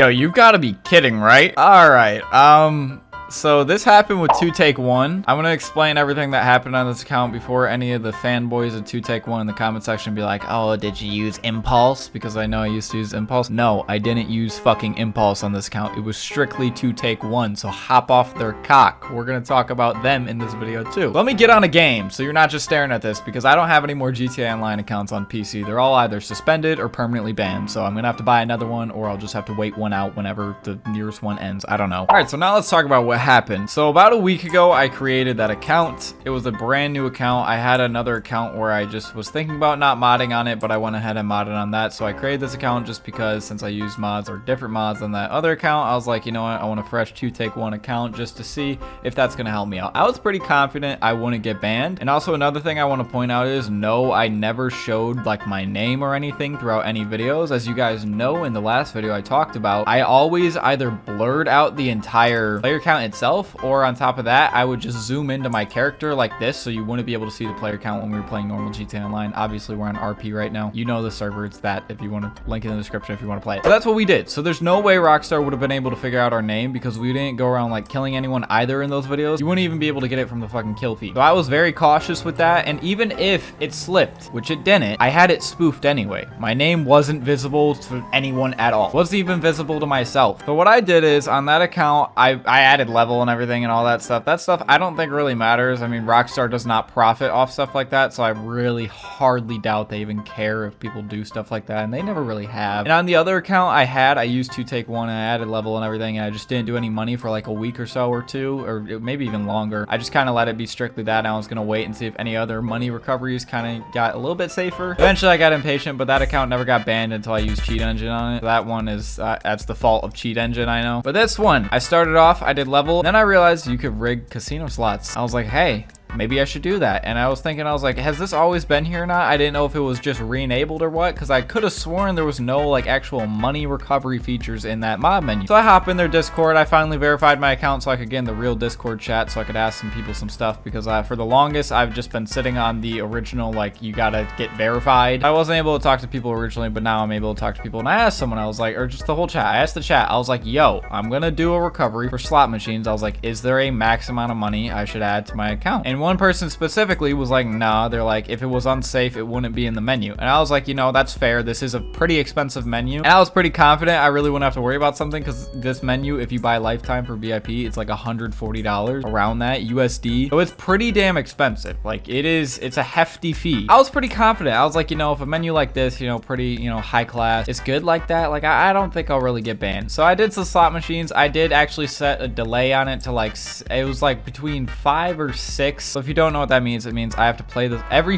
Yo, you gotta be kidding, right? All right. So this happened with 2TAKE1. I'm gonna explain everything that happened on this account before any of the fanboys of 2TAKE1 in the comment section be like, oh, did you use Impulse? Because I know I used to use Impulse. No, I didn't use fucking Impulse on this account. It was strictly 2TAKE1, so hop off their cock. We're gonna talk about them in this video too. Let me get on a game so you're not just staring at this, because I don't have any more GTA Online accounts on PC. They're all either suspended or permanently banned, so I'm gonna have to buy another one, or I'll just have to wait one out whenever the nearest one ends. I don't know. All right, so now let's talk about what happened. So about a week ago, I created that account. It was a brand new account. I had another account where I just was thinking about not modding on it, but I went ahead and modded on that. So I created this account just because since I use mods or different mods than that other account, I was like, you know what? I want a fresh 2TAKE1 account just to see if that's going to help me out. I was pretty confident I wouldn't get banned. And also another thing I want to point out is no, I never showed like my name or anything throughout any videos. As you guys know, in the last video I talked about, I always either blurred out the entire player count itself, or on top of that, I would just zoom into my character like this so you wouldn't be able to see the player count when we were playing normal GTA Online. Obviously, we're on RP right now. You know the server, it's that if you want to link in the description if you want to play it. So that's what we did. So there's no way Rockstar would have been able to figure out our name because we didn't go around like killing anyone either in those videos. You wouldn't even be able to get it from the fucking kill feed. So I was very cautious with that, and even if it slipped, which it didn't, I had it spoofed anyway. My name wasn't visible to anyone at all. It wasn't even visible to myself. So what I did is on that account, I added level and everything and all that stuff. That stuff I don't think really matters. I mean, Rockstar does not profit off stuff like that, so I really hardly doubt they even care if people do stuff like that, and they never really have. And on the other account I used 2TAKE1 and I added level and everything, and I just didn't do any money for like a week or so or two, or maybe even longer. I just kind of let it be strictly that, and I was gonna wait and see if any other money recoveries kind of got a little bit safer. Eventually I got impatient, but that account never got banned until I used Cheat Engine on it. That one is that's the fault of Cheat Engine, I know. But this one, I started off, I did level, then I realized you could rig casino slots. I was like, hey, maybe I should do that. And I was thinking, I was like, has this always been here or not? I didn't know if it was just re-enabled or what, because I could have sworn there was no like actual money recovery features in that mod menu. So I hop in their Discord. I finally verified my account so I could get in the real Discord chat so I could ask some people some stuff, because for the longest I've just been sitting on the original like you gotta get verified. I wasn't able to talk to people originally, but now I'm able to talk to people. And I asked someone, I was like, or just the whole chat, I asked the chat, I was like, yo, I'm gonna do a recovery for slot machines. I was like, is there a max amount of money I should add to my account? And one person specifically was like, nah. They're like, if it was unsafe, it wouldn't be in the menu. And I was like, you know, that's fair. This is a pretty expensive menu. And I was pretty confident I really wouldn't have to worry about something, because this menu, if you buy lifetime for VIP, it's like $140 around that USD. So it's pretty damn expensive. Like it's a hefty fee. I was pretty confident. I was like, you know, if a menu like this, you know, pretty, you know, high class, it's good like that, like I don't think I'll really get banned. So I did some slot machines. I did actually set a delay on it to like, it was like between 5 or 6. So if you don't know what that means, it means I have to play this every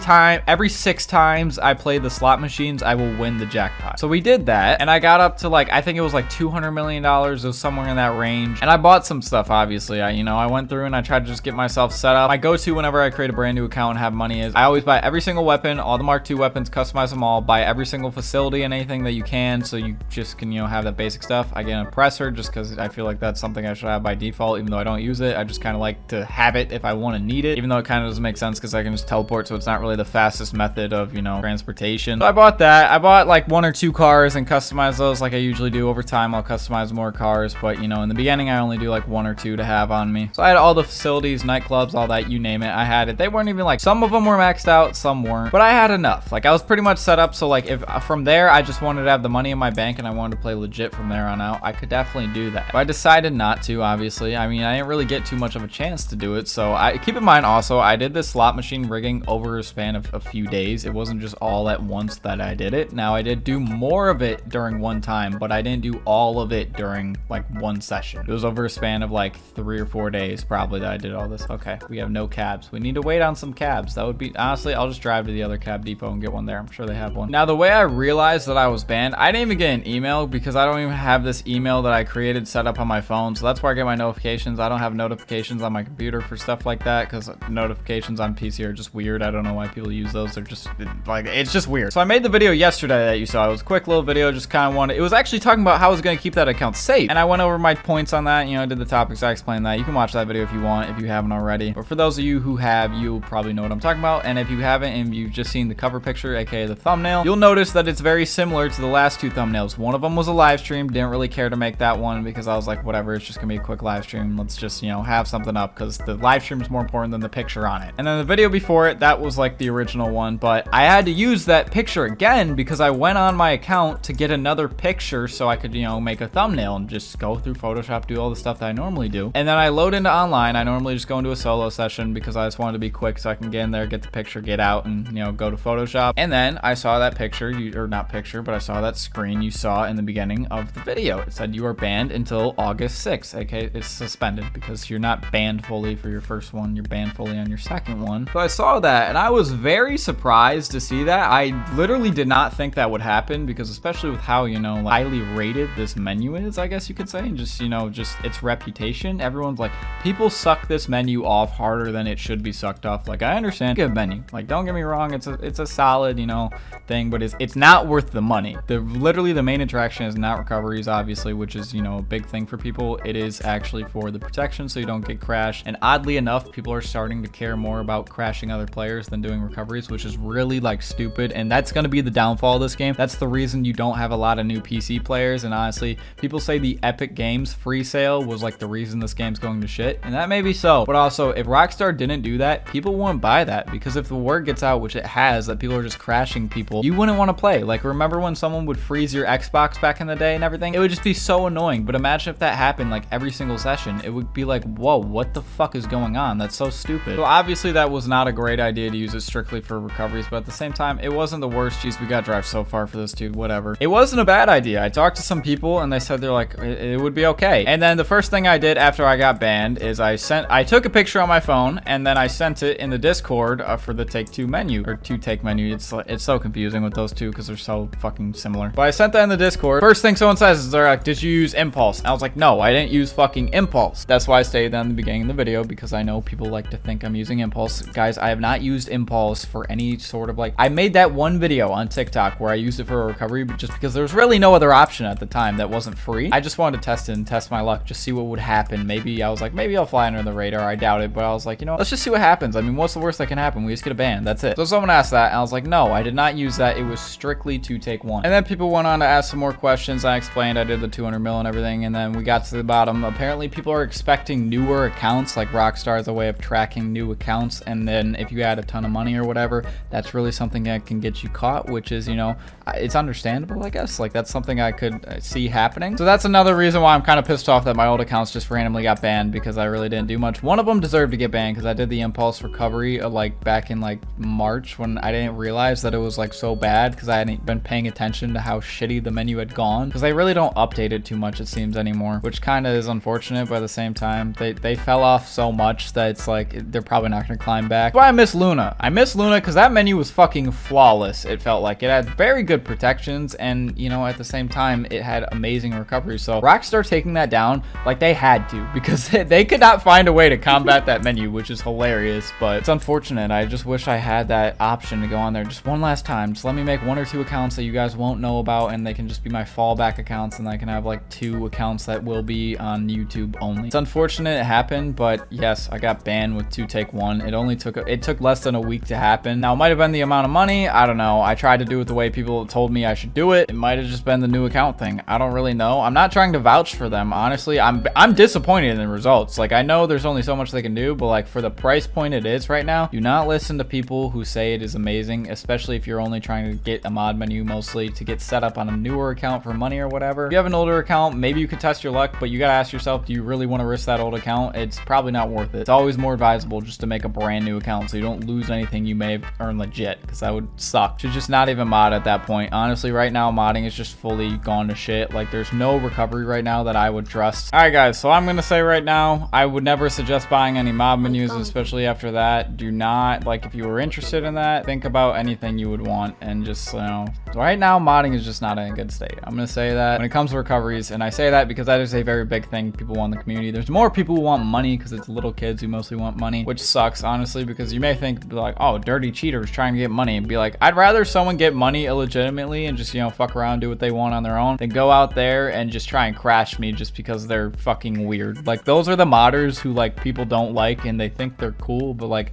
6 times I play the slot machines, I will win the jackpot. So we did that, and I got up to like, I think it was like $200 million. It was somewhere in that range. And I bought some stuff, obviously. I went through and I tried to just get myself set up. My go-to whenever I create a brand new account and have money is I always buy every single weapon, all the Mark II weapons, customize them all, buy every single facility and anything that you can, so you just can, you know, have that basic stuff. I get an oppressor just because I feel like that's something I should have by default, even though I don't use it. I just kind of like to have it if I want to need it, even though it kind of doesn't make sense because I can just teleport, so it's not really the fastest method of, you know, transportation. So I bought that. I bought like 1 or 2 cars and customized those like I usually do. Over time I'll customize more cars, but you know, in the beginning I only do like 1 or 2 to have on me. So I had all the facilities, nightclubs, all that, you name it, I had it. They weren't even like, some of them were maxed out, some weren't, but I had enough. Like I was pretty much set up, so like if from there I just wanted to have the money in my bank and I wanted to play legit from there on out, I could definitely do that. But I decided not to, obviously. I mean, I didn't really get too much of a chance to do it. So I keep in mind also, I did this slot machine rigging over a span of a few days. It wasn't just all at once that I did it. Now I did do more of it during one time, but I didn't do all of it during like one session. It was over a span of like 3 or 4 days probably that I did all this. Okay, we have no cabs. We need to wait on some cabs. That would be, honestly, I'll just drive to the other cab depot and get one there. I'm sure they have one. Now the way I realized that I was banned, I didn't even get an email because I don't even have this email that I created set up on my phone. So that's where I get my notifications. I don't have notifications on my computer for stuff like that because notifications on PC are just weird. I don't know why people use those. They're just like, it's just weird. So I made the video yesterday that you saw. It was a quick little video, just kind of wanted, it was actually talking about how I was going to keep that account safe. And I went over my points on that, you know, I did the topics, I explained that. You can watch that video if you want, if you haven't already. But for those of you who have, you'll probably know what I'm talking about. And if you haven't and you've just seen the cover picture, aka the thumbnail, you'll notice that it's very similar to the last two thumbnails. One of them was a live stream. Didn't really care to make that one because I was like, whatever, it's just gonna be a quick live stream. Let's just, you know, have something up because the live stream is more important than the picture on it. And then the video before it, that was like the original one, but I had to use that picture again because I went on my account to get another picture so I could, you know, make a thumbnail and just go through Photoshop, do all the stuff that I normally do. And then I load into online. I normally just go into a solo session because I just wanted to be quick so I can get in there, get the picture, get out, and, you know, go to Photoshop. And then I saw that picture, or not picture, but I saw that screen you saw in the beginning of the video. It said you are banned until August 6th, aka it's suspended because you're not banned fully for your first one, you're banned fully on your second one. So I saw that and I was very surprised to see that. I literally did not think that would happen because especially with how, you know, highly rated this menu is, I guess you could say, and just, you know, just its reputation. Everyone's like, people suck this menu off harder than it should be sucked off. Like, I understand, good menu. Like, don't get me wrong, it's a solid, you know, thing, but it's not worth the money. Literally the main attraction is not recoveries, obviously, which is, you know, a big thing for people. It is actually for the protection so you don't get crashed. And oddly enough, people are starting to care more about crashing other players than doing recoveries, which is really like stupid. And that's going to be the downfall of this game. That's the reason you don't have a lot of new PC players. And honestly, people say the Epic Games free sale was like the reason this game's going to shit. And that may be so. But also, if Rockstar didn't do that, people wouldn't buy that, because if the word gets out, which it has, that people are just crashing people, you wouldn't want to play. Like, remember when someone would freeze your Xbox back in the day and everything? It would just be so annoying. But imagine if that happened like every single session. It would be like, whoa, what the fuck is going on? That's so stupid. So obviously that was not a great idea to use it strictly for recoveries, but at the same time, it wasn't the worst. Jeez, we got drive so far for this dude, whatever. It wasn't a bad idea. I talked to some people and they said they're like, it would be okay. And then the first thing I did after I got banned is I took a picture on my phone and then I sent it in the Discord for the Take-Two menu, or 2Take menu. It's so confusing with those two because they're so fucking similar. But I sent that in the Discord. First thing someone says is they're like, did you use Impulse? And I was like, no, I didn't use fucking Impulse. That's why I stated that in the beginning of the video, because I know people like to think I'm using Impulse. Guys, I have not used Impulse for any sort of like, I made that one video on TikTok where I used it for a recovery, but just because there was really no other option at the time that wasn't free. I just wanted to test it and test my luck, just see what would happen. Maybe I was like, maybe I'll fly under the radar. I doubt it, but I was like, you know, let's just see what happens. I mean, what's the worst that can happen? We just get a ban. That's it. So someone asked that and I was like, no, I did not use that. It was strictly 2Take1. And then people went on to ask some more questions. I explained I did the 200 mil and everything, and then we got to the bottom. Apparently people are expecting newer accounts, like Rockstar is a way of tracking new accounts, and then if you add a ton of money or whatever, that's really something that can get you caught, which is, you know, it's understandable, I guess. Like, that's something I could see happening. So that's another reason why I'm kind of pissed off that my old accounts just randomly got banned, because I really didn't do much. One of them deserved to get banned because I did the Impulse recovery like back in like March, when I didn't realize that it was like so bad because I hadn't been paying attention to how shitty the menu had gone, because they really don't update it too much, it seems, anymore, which kind of is unfortunate. But at the same time, they fell off so much that it's like they're probably not going to climb back. But I miss Luna. I miss Luna because that menu was fucking flawless. It felt like it had very good protections, and, you know, at the same time it had amazing recovery. So Rockstar taking that down, like, they had to, because they could not find a way to combat that menu, which is hilarious. But it's unfortunate. I just wish I had that option to go on there just one last time. Just let me make 1 or 2 accounts that you guys won't know about, and they can just be my fallback accounts, and I can have like 2 accounts that will be on YouTube only. It's unfortunate it happened, but yes, I got banned with 2Take1. It took less than a week to happen. Now, it might have been the amount of money, I don't know. I tried to do it the way people told me I should do it. It might have just been the new account thing. I don't really know. I'm not trying to vouch for them, honestly. I'm disappointed in the results. Like, I know there's only so much they can do, but like, for the price point it is right now, do not listen to people who say it is amazing, especially if you're only trying to get a mod menu mostly to get set up on a newer account for money or whatever. If you have an older account, maybe you could test your luck, but you gotta ask yourself, do you really want to risk that old account? It's probably not worth it. It's always more advisable just to make a brand new account so you don't lose anything you may have earned legit, because that would suck. Should just not even mod at that point. Honestly, right now modding is just fully gone to shit. Like, there's no recovery right now that I would trust. All right, guys, so I'm gonna say right now, I would never suggest buying any mod menus, especially after that. Do not, like, if you were interested in that, think about anything you would want and just, you know, Right now, modding is just not in a good state. I'm gonna say that when it comes to recoveries, and I say that because that is a very big thing people want in the community. There's more people who want money because it's little kids who mostly want money, which sucks, honestly, because you may think like, oh, dirty cheaters trying to get money, and be like, I'd rather someone get money illegitimately and just, you know, fuck around, do what they want on their own, than go out there and just try and crash me just because they're fucking weird. Like, those are the modders who, like, people don't like and they think they're cool, but like,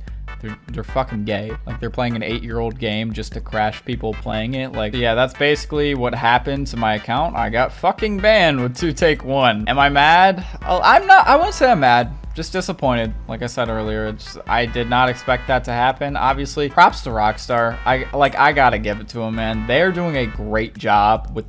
they're fucking gay. Like, they're playing an 8-year-old game just to crash people playing it. Like, yeah, that's basically what happened to my account. I got fucking banned with 2TAKE1. Am I mad? Oh, I wouldn't say I'm mad. Just disappointed. Like I said earlier, I did not expect that to happen. Obviously, props to Rockstar. I gotta give it to them, man. They're doing a great job with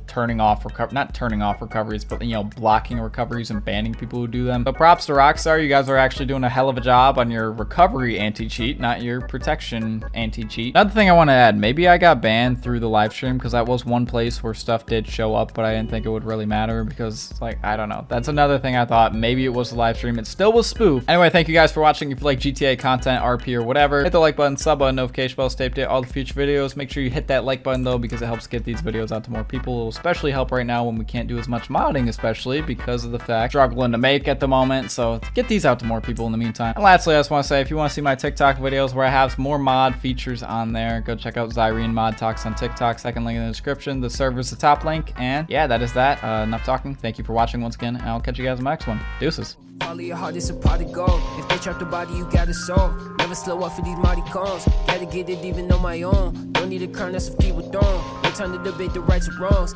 not turning off recoveries, but, you know, blocking recoveries and banning people who do them. But props to Rockstar. You guys are actually doing a hell of a job on your recovery anti-cheat, not your protection anti-cheat. Another thing I want to add, maybe I got banned through the live stream because that was one place where stuff did show up, but I didn't think it would really matter because, like, I don't know. That's another thing I thought. Maybe it was the live stream. It still was spoof. Anyway, thank you guys for watching. If you like GTA content, RP, or whatever, hit the like button, sub button, notification bell, stay updated all the future videos. Make sure you hit that like button though, because it helps get these videos out to more people. It will especially help right now when we can't do as much modding, especially because of the fact struggling to make at the moment. So get these out to more people in the meantime. And lastly, I just want to say, if you want to see my TikTok videos where I have some more mod features on there, go check out Zyrian Mod Talks on TikTok. Second link in the description. The server's the top link. And yeah, that is that. Enough talking. Thank you for watching once again, and I'll catch you guys in the next one. Deuces. Follow your heart, it's a part of gold. If they trap the body, you got a soul. Never slow up for these mighty cons. Gotta get it even on my own. Don't need a crown, that's a feat with dawn. No time to debate the rights or wrongs.